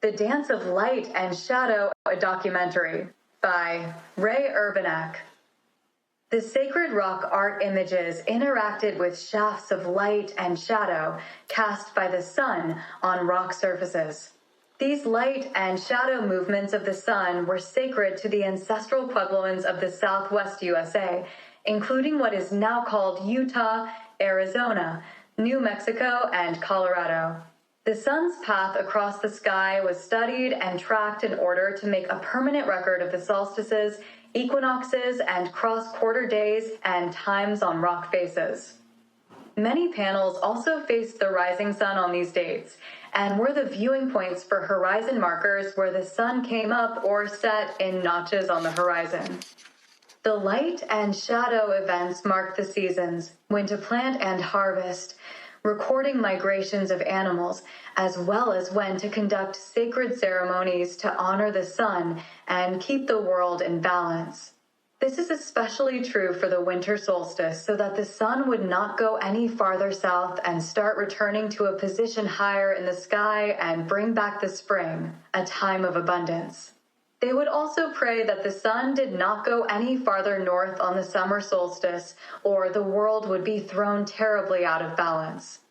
The Dance of Light and Shadow, a documentary by Ray Urbanek. The sacred rock art images interacted with shafts of light and shadow cast by the sun on rock surfaces. These light and shadow movements of the sun were sacred to the ancestral Puebloans of the southwest USA, including what is now called Utah, Arizona, New Mexico, and Colorado. The sun's path across the sky was studied and tracked in order to make a permanent record of the solstices, equinoxes, and cross-quarter days and times on rock faces. Many panels also faced the rising sun on these dates and were the viewing points for horizon markers where the sun came up or set in notches on the horizon. The light and shadow events marked the seasons, when to plant and harvest, recording migrations of animals, as well as when to conduct sacred ceremonies to honor the sun and keep the world in balance. This is especially true for the winter solstice, so that the sun would not go any farther south and start returning to a position higher in the sky and bring back the spring, a time of abundance. They would also pray that the sun did not go any farther north on the summer solstice, or the world would be thrown terribly out of balance.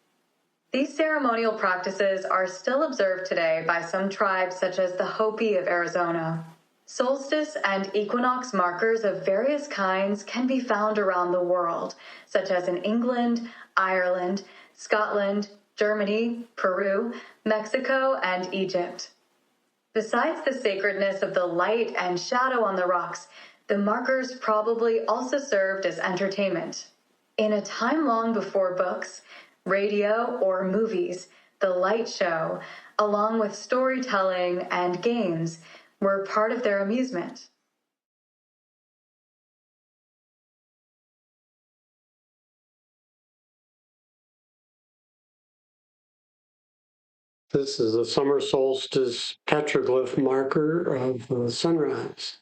These ceremonial practices are still observed today by some tribes such as the Hopi of Arizona. Solstice and equinox markers of various kinds can be found around the world, such as in England, Ireland, Scotland, Germany, Peru, Mexico, and Egypt. Besides the sacredness of the light and shadow on the rocks, the markers probably also served as entertainment. In a time long before books, radio, or movies, the light show, along with storytelling and games, were part of their amusement. This is a summer solstice petroglyph marker of sunrise.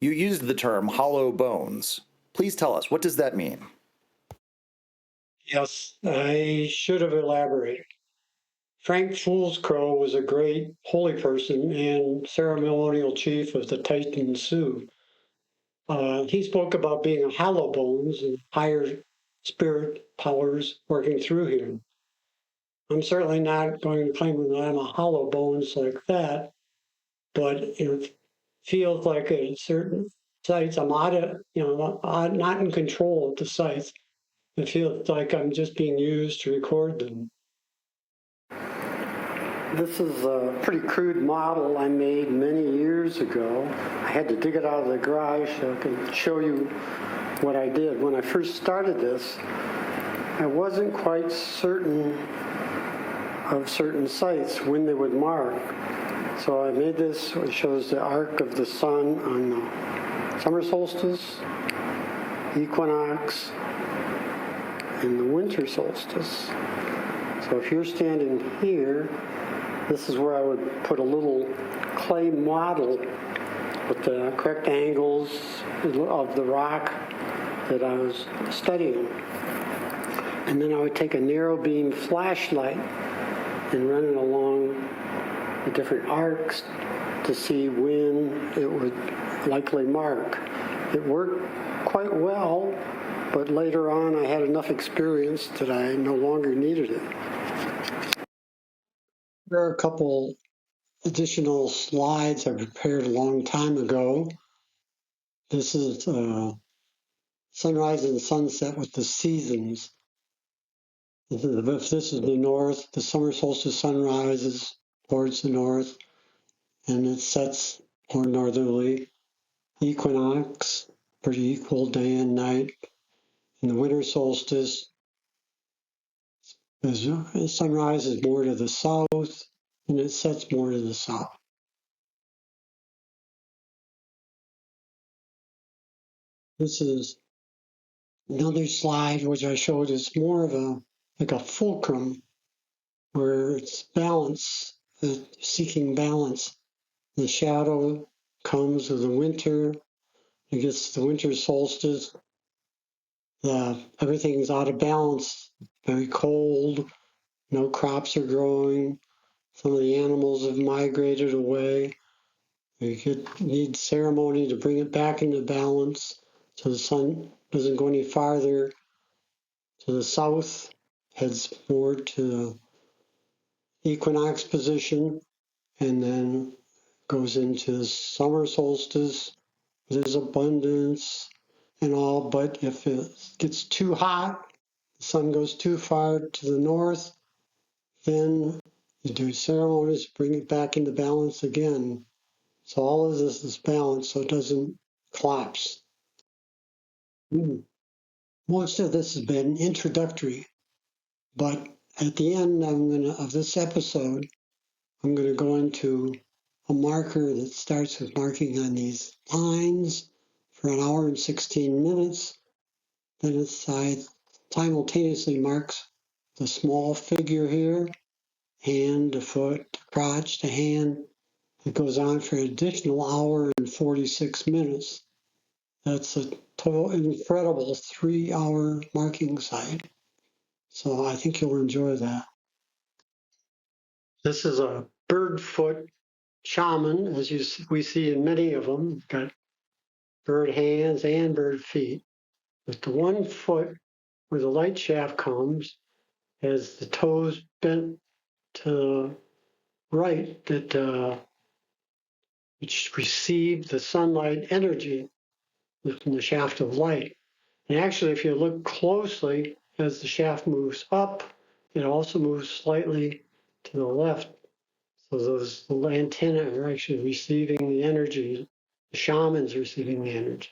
You used the term hollow bones. Please tell us, what does that mean? Yes, I should have elaborated. Frank Foolscrow was a great holy person and ceremonial chief of the Titan Sioux. He spoke about being a hollow bones and higher spirit powers working through him. I'm certainly not going to claim that I'm a hollow bones like that, but it feels like at certain sites I'm not in control of the sites. It feels like I'm just being used to record them. This is a pretty crude model I made many years ago. I had to dig it out of the garage so I can show you what I did. When I first started this, I wasn't quite certain of certain sites when they would mark. So I made this, it shows the arc of the sun on the summer solstice, equinox, and the winter solstice. So if you're standing here, this is where I would put a little clay model with the correct angles of the rock that I was studying. And then I would take a narrow beam flashlight and run it along the different arcs to see when it would likely mark. It worked quite well, but later on I had enough experience that I no longer needed it. There are a couple additional slides I prepared a long time ago. This is sunrise and sunset with the seasons. If this is the north, the summer solstice sun rises towards the north and it sets more northerly. Equinox, pretty equal day and night. And the winter solstice, the sunrise is more to the south and it sets more to the south. This is another slide which I showed is more of like a fulcrum where it's balance, seeking balance. The shadow comes with the winter. It gets the winter solstice. Everything's out of balance, very cold. No crops are growing. Some of the animals have migrated away. You need ceremony to bring it back into balance so the sun doesn't go any farther to the south, heads more to the equinox position, and then goes into the summer solstice. There's abundance and all, but if it gets too hot, the sun goes too far to the north, then you do ceremonies, bring it back into balance again. So all of this is balanced so it doesn't collapse. Most of this has been introductory, but at the end of this episode, I'm going to go into a marker that starts with marking on these lines for an hour and 16 minutes. Then it simultaneously marks the small figure here, hand to foot to crotch to hand. It goes on for an additional hour and 46 minutes. That's a total incredible 3-hour marking site. So I think you'll enjoy that. This is a bird foot shaman, as we see in many of them. Got bird hands and bird feet. With the one foot where the light shaft comes, has the toes bent to the right, which receive the sunlight energy from the shaft of light. And actually, if you look closely, as the shaft moves up, it also moves slightly to the left. So those little antennae are actually receiving the energy. The shaman's receiving the energy.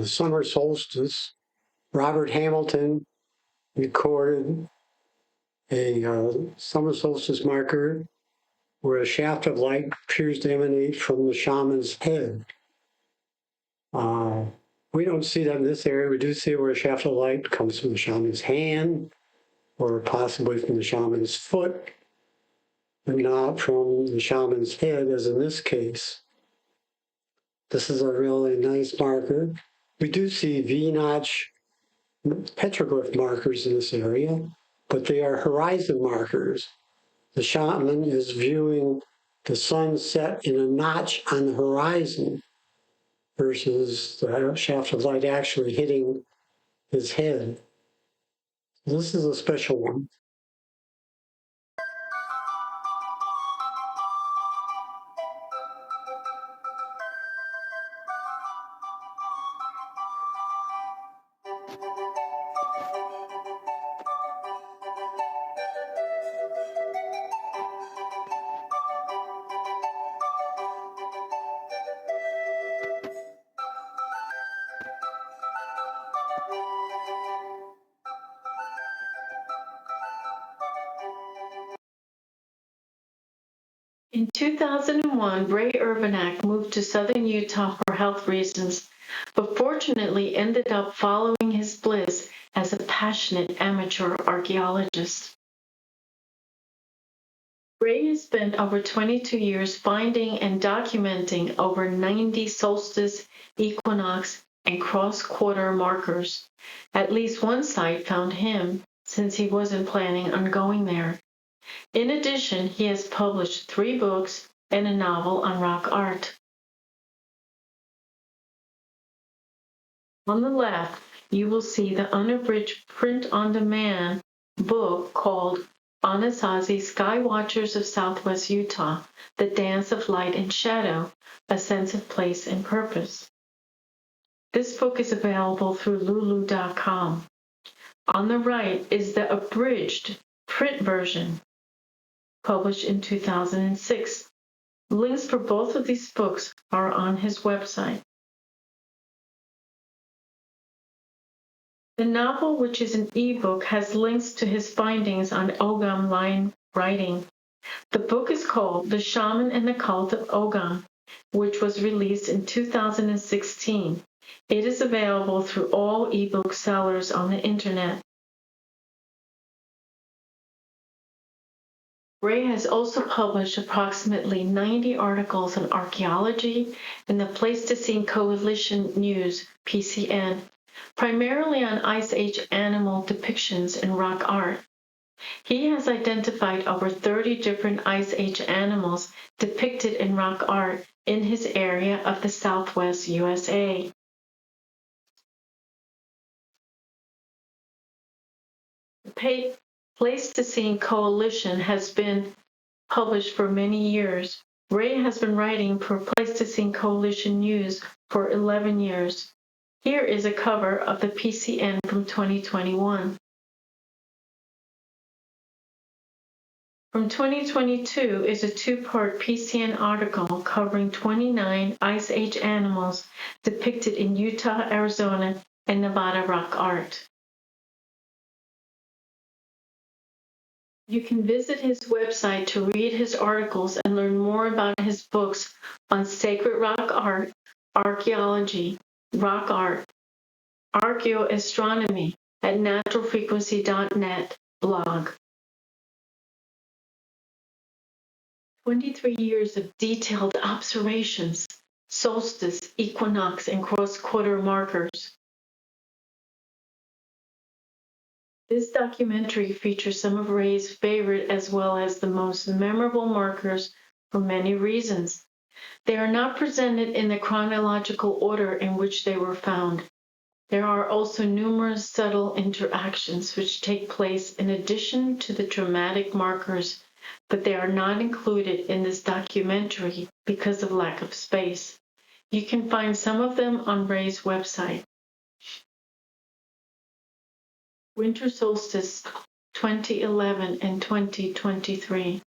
the summer solstice, Robert Hamilton recorded a summer solstice marker where a shaft of light appears to emanate from the shaman's head. We don't see that in this area. We do see where a shaft of light comes from the shaman's hand or possibly from the shaman's foot, but not from the shaman's head, as in this case. This is a really nice marker. We do see V-notch petroglyph markers in this area, but they are horizon markers. The shaman is viewing the sun set in a notch on the horizon versus the shaft of light actually hitting his head. This is a special one. In 2001, Ray Urbanek moved to southern Utah for health reasons, but fortunately ended up following his bliss as a passionate amateur archaeologist. Ray has spent over 22 years finding and documenting over 90 solstice, equinox, and cross-quarter markers. At least one site found him, since he wasn't planning on going there. In addition, he has published 3 books and a novel on rock art. On the left, you will see the unabridged print-on-demand book called Anasazi Skywatchers of Southwest Utah, The Dance of Light and Shadow, A Sense of Place and Purpose. This book is available through lulu.com. On the right is the abridged print version, published in 2006. Links for both of these books are on his website. The novel, which is an ebook, has links to his findings on Ogham line writing. The book is called The Shaman and the Cult of Ogham, which was released in 2016. It is available through all ebook sellers on the internet. Ray has also published approximately 90 articles on archaeology in the Pleistocene Coalition News, PCN, primarily on Ice Age animal depictions in rock art. He has identified over 30 different Ice Age animals depicted in rock art in his area of the Southwest USA. The Pleistocene Coalition has been published for many years. Ray has been writing for Pleistocene Coalition News for 11 years. Here is a cover of the PCN from 2021. From 2022 is a 2-part PCN article covering 29 Ice Age animals depicted in Utah, Arizona, and Nevada rock art. You can visit his website to read his articles and learn more about his books on sacred rock art, archaeology, rock art, archaeoastronomy at naturalfrequency.net blog. 23 years of detailed observations, solstice, equinox, and cross-quarter markers. This documentary features some of Ray's favorite as well as the most memorable markers for many reasons. They are not presented in the chronological order in which they were found. There are also numerous subtle interactions which take place in addition to the dramatic markers, but they are not included in this documentary because of lack of space. You can find some of them on Ray's website. Winter Solstice 2011 and 2023.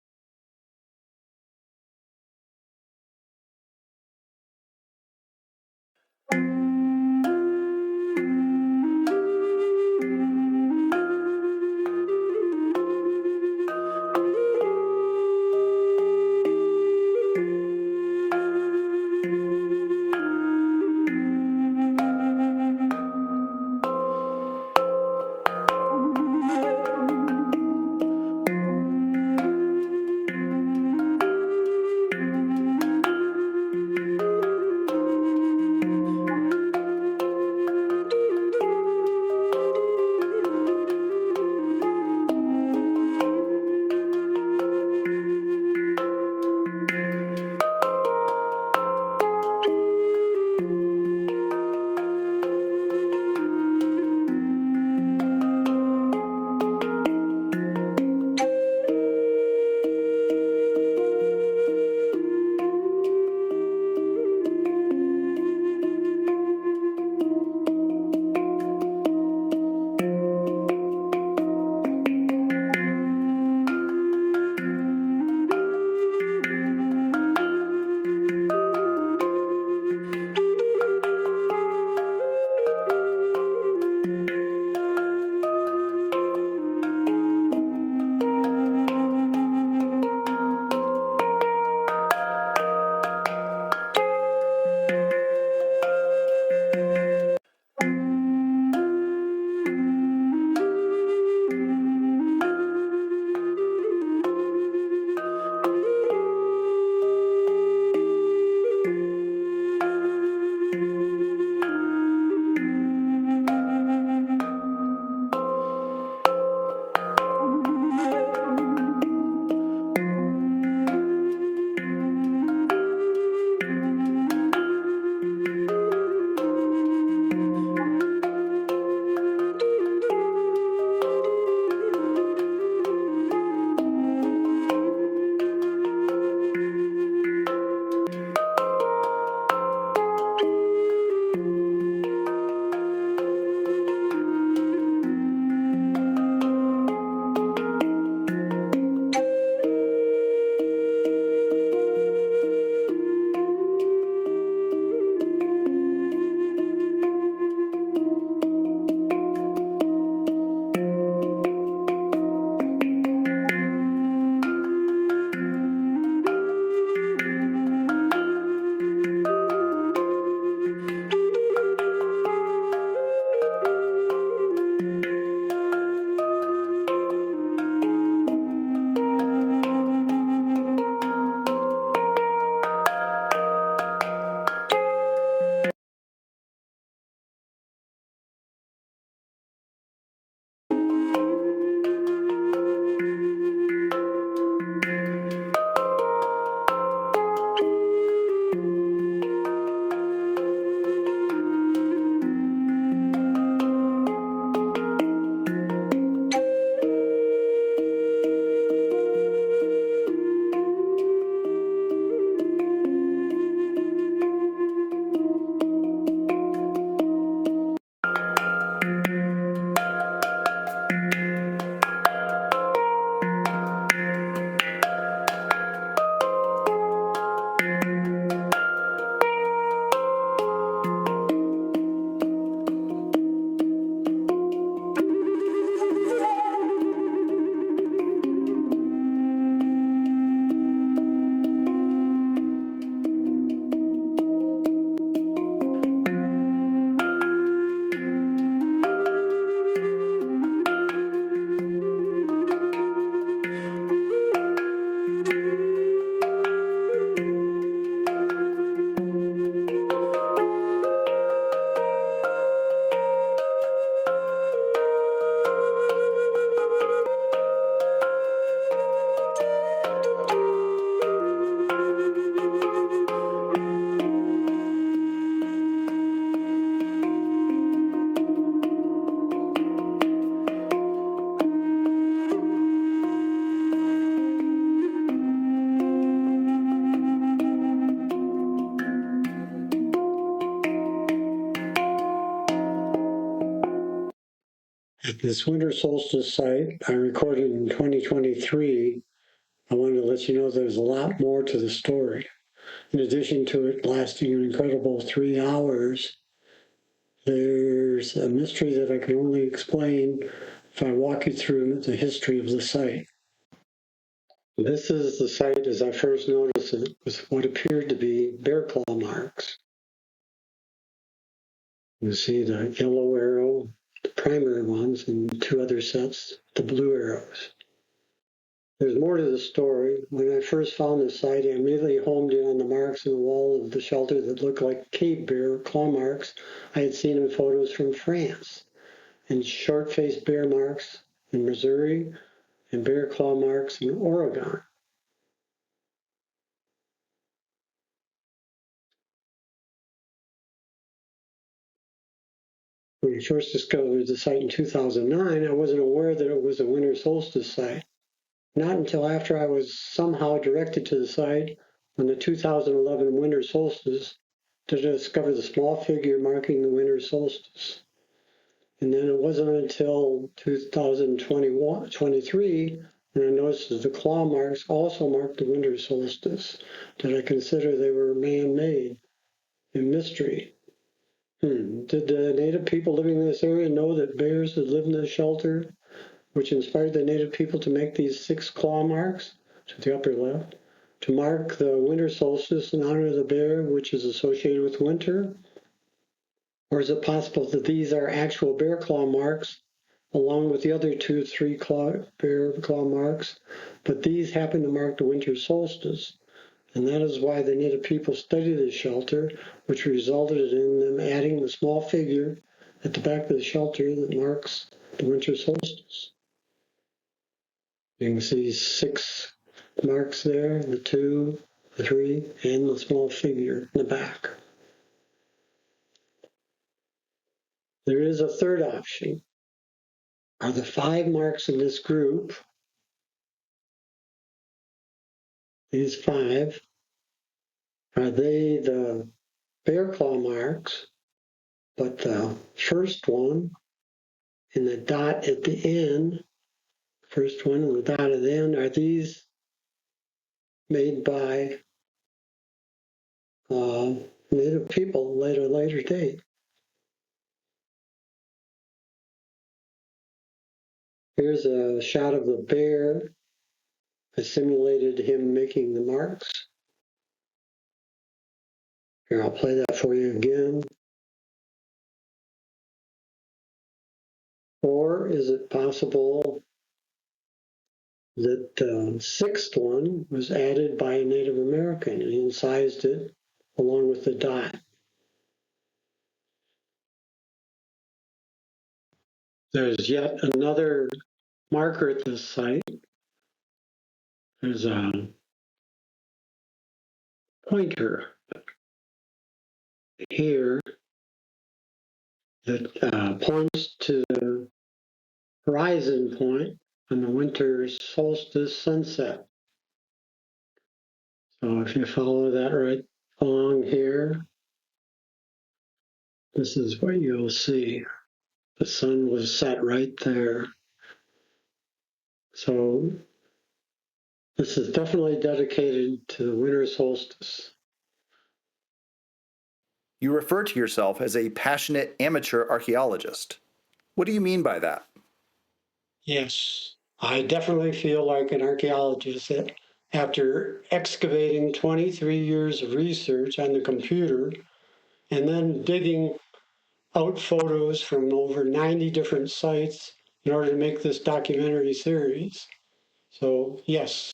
At this winter solstice site I recorded in 2023, I wanted to let you know there's a lot more to the story. In addition to it lasting an incredible 3 hours, there's a mystery that I can only explain if I walk you through the history of the site. This is the site as I first noticed it, with what appeared to be bear claw marks. You see the yellow arrow, the primary ones, and 2 other sets, the blue arrows. There's more to the story. When I first found the site, I immediately homed in on the marks in the wall of the shelter that looked like cave bear claw marks I had seen in photos from France, and short-faced bear marks in Missouri, and bear claw marks in Oregon. When I first discovered the site in 2009, I wasn't aware that it was a winter solstice site. Not until after I was somehow directed to the site on the 2011 winter solstice did I discover the small figure marking the winter solstice. And then it wasn't until 2023 when I noticed that the claw marks also marked the winter solstice that I consider they were man-made, a mystery. Did the native people living in this area know that bears had lived in this shelter, which inspired the native people to make these 6 claw marks to the upper left, to mark the winter solstice in honor of the bear, which is associated with winter? Or is it possible that these are actual bear claw marks, along with the other 2, 3 bear claw marks, but these happen to mark the winter solstice? And that is why the native people studied this shelter, which resulted in them adding the small figure at the back of the shelter that marks the winter solstice. You can see 6 marks there, the 2, the 3, and the small figure in the back. There is a third option. Are the 5 marks in this group, these 5, are they the bear claw marks, but the first one and the dot at the end, first one and the dot at the end, are these made by native people at a later date? Here's a shot of the bear. I simulated him making the marks. Here, I'll play that for you again. Or is it possible that the 6th one was added by a Native American and he incised it along with the dot? There's yet another marker at this site. There's a pointer here that points to the horizon point on the winter solstice sunset. So if you follow that right along here, this is what you'll see. The sun was set right there. So this is definitely dedicated to the winter solstice. You refer to yourself as a passionate amateur archaeologist. What do you mean by that? Yes, I definitely feel like an archaeologist that after excavating 23 years of research on the computer and then digging out photos from over 90 different sites in order to make this documentary series. So, yes.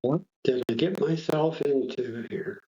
What did I get myself into here?